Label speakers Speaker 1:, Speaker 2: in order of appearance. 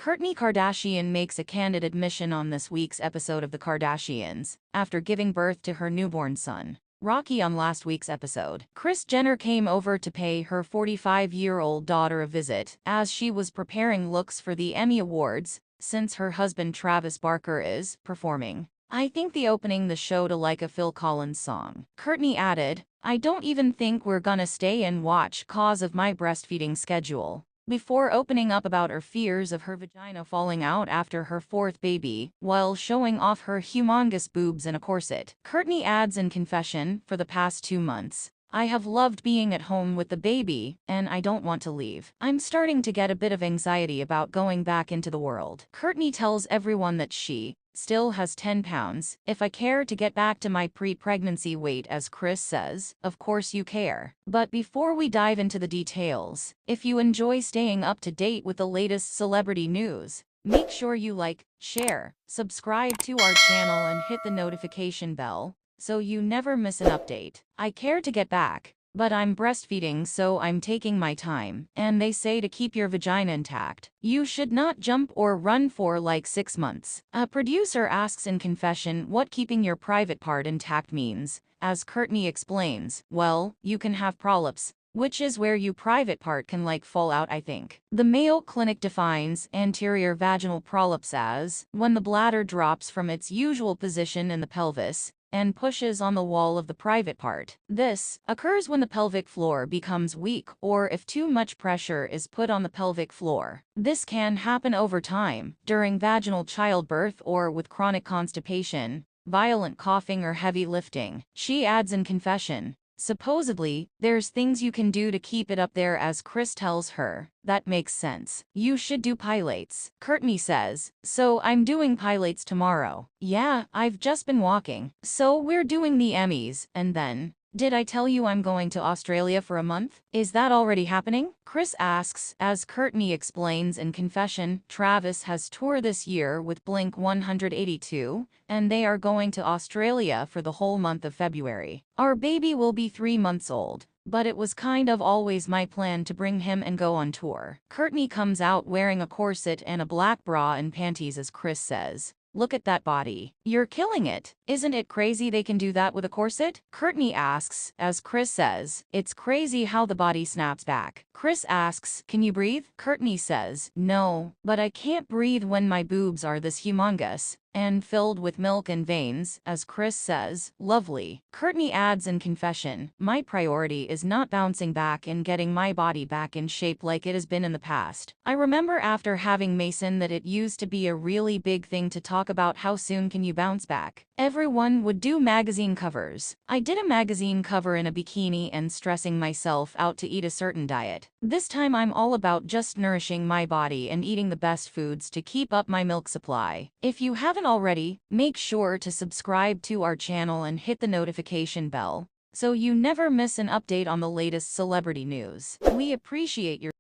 Speaker 1: Kourtney Kardashian makes a candid admission on this week's episode of The Kardashians, after giving birth to her newborn son, Rocky. On last week's episode, Kris Jenner came over to pay her 45-year-old daughter a visit, as she was preparing looks for the Emmy Awards, since her husband Travis Barker is performing. "I think the opening the show to like a Phil Collins song." Kourtney added, "I don't even think we're gonna stay and watch 'cause of my breastfeeding schedule," before opening up about her fears of her vagina falling out after her fourth baby, while showing off her humongous boobs in a corset. Kourtney adds in confession, "For the past 2 months, I have loved being at home with the baby, and I don't want to leave. I'm starting to get a bit of anxiety about going back into the world." Kourtney tells everyone that she still has 10 pounds. "If I care to get back to my pre-pregnancy weight," as Kris says, "of course you care." But before we dive into the details, if you enjoy staying up to date with the latest celebrity news, make sure you like, share, subscribe to our channel and hit the notification bell, so you never miss an update. "I care to get back, but I'm breastfeeding, so I'm taking my time, and they say to keep your vagina intact, you should not jump or run for like 6 months." A producer asks in confession what keeping your private part intact means, as Kourtney explains, "Well, you can have polyps, which is where your private part can like fall out, I think." The Mayo Clinic defines anterior vaginal polyps as when the bladder drops from its usual position in the pelvis and pushes on the wall of the private part. This occurs when the pelvic floor becomes weak or if too much pressure is put on the pelvic floor. This can happen over time, during vaginal childbirth, or with chronic constipation, violent coughing, or heavy lifting. She adds in confession, "Supposedly, there's things you can do to keep it up there," as Kris tells her, "That makes sense. You should do pilates." Kourtney says, "So I'm doing pilates tomorrow." "Yeah, I've just been walking." "So we're doing the Emmys, and then, did I tell you I'm going to Australia for a month? Is that already happening?" Kris asks, as Kourtney explains in confession, Travis has toured this year with Blink 182, and they are going to Australia for the whole month of February. "Our baby will be 3 months old, but it was kind of always my plan to bring him and go on tour." Kourtney comes out wearing a corset and a black bra and panties as Kris says, "Look at that body. You're killing it. Isn't it crazy they can do that with a corset?" Kourtney asks, as Kris says, "It's crazy how the body snaps back." Kris asks, "Can you breathe?" Kourtney says, "No, but I can't breathe when my boobs are this humongous and filled with milk and veins," as Kris says, "Lovely." Kourtney adds in confession, "My priority is not bouncing back and getting my body back in shape like it has been in the past. I remember after having Mason that it used to be a really big thing to talk about how soon can you bounce back. Everyone would do magazine covers. I did a magazine cover in a bikini and stressing myself out to eat a certain diet. This time I'm all about just nourishing my body and eating the best foods to keep up my milk supply." If you haven't already, make sure to subscribe to our channel and hit the notification bell, so you never miss an update on the latest celebrity news. We appreciate your